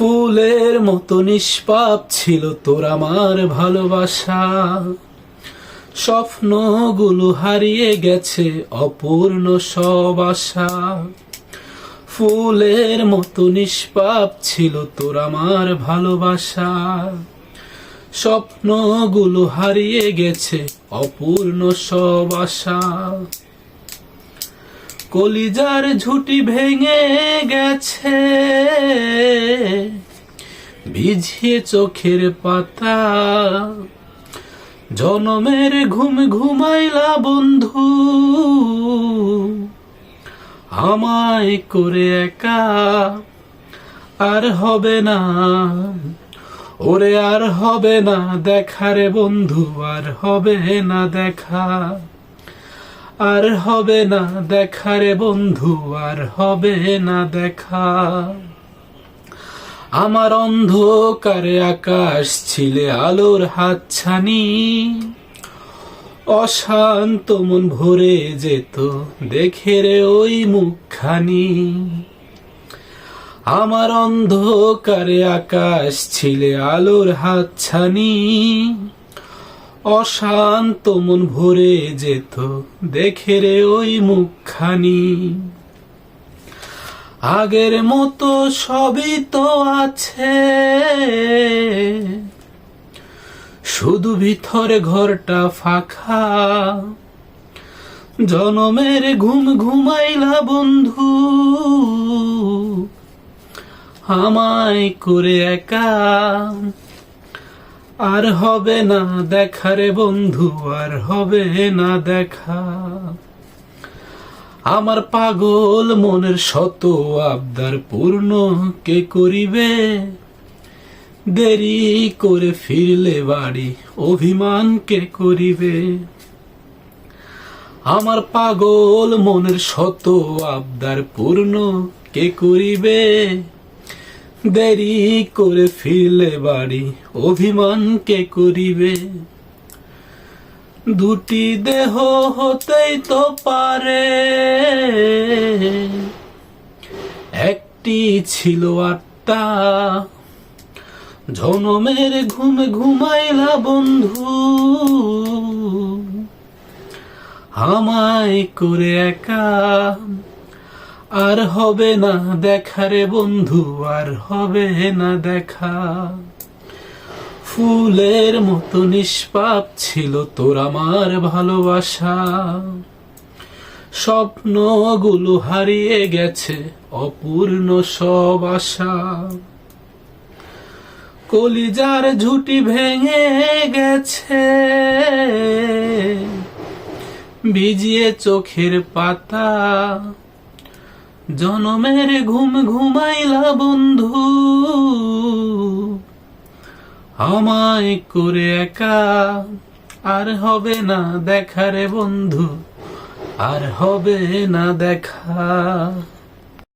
ফুলের মতো নিষ্পাপ ছিল তোর আমার ভালোবাসা, স্বপ্নগুলো হারিয়ে গেছে অপূর্ণ সব আশা। ফুলের মতো নিষ্পাপ ছিল তোর আমার ভালোবাসা, স্বপ্নগুলো হারিয়ে গেছে অপূর্ণ সব আশা। কলিজার ঝুঁটি ভেঙে গেছে, ভিজিয়ে চোখের পাতা। জনমের ঘুম ঘুমাইলা বন্ধু, আমায় করে একা। আর হবে না ওরে, আর হবে না দেখা রে বন্ধু, আর হবে না দেখা। আর হবে না দেখা রে বন্ধু, আর হবে না দেখা। আমার অন্ধকারে আকাশ ছিলে আলোর হাতছানি, অশান্ত মন ভরে যেত দেখে রে ওই মুখখানি। আমার অন্ধকারে আকাশ ছিলে আলোর হাতছানি, অশান্ত মন ভরে যেত দেখে রে ওই মুখখানি। আগের মতো সবই তো আছে, শুধু ভিতরে ঘরটা ফাঁকা। জনমের ঘুম ঘুমাইলা বন্ধু, আমায় করে একা। আর হবে না দেখা রে বন্ধু, আর হবে না দেখা। আমার পাগল মনের শত আবদার পূর্ণ কে করিবে? দেরি করে ফিরলে বাড়ি অভিমান কে করিবে? আমার পাগল মনের শত আবদার পূর্ণ কে করিবে? দেরি করে ফিরলে বাড়ি অভিমান কে করিবে? দুটি দেহ হতেই তো পারে, একটি ছিল আত্মা। জনমের ঘুম ঘুমাইলা বন্ধু, আমায় করে একা। আর হবে না দেখা রে বন্ধু, আর হবে না দেখা। ফুলের মতো নিষ্পাপ ছিল তোর আমার ভালোবাসা, স্বপ্নগুলো হারিয়ে গেছে অপূর্ণ সব আশা। কলিজার ঝুঁটি ভেঙে গেছে, ভিজিয়ে চোখের পাতা। জনমের ঘুম ঘুমাইলা বন্ধু, আমায় করে একা। আর হবে না দেখা রে বন্ধু, আর হবে না দেখা।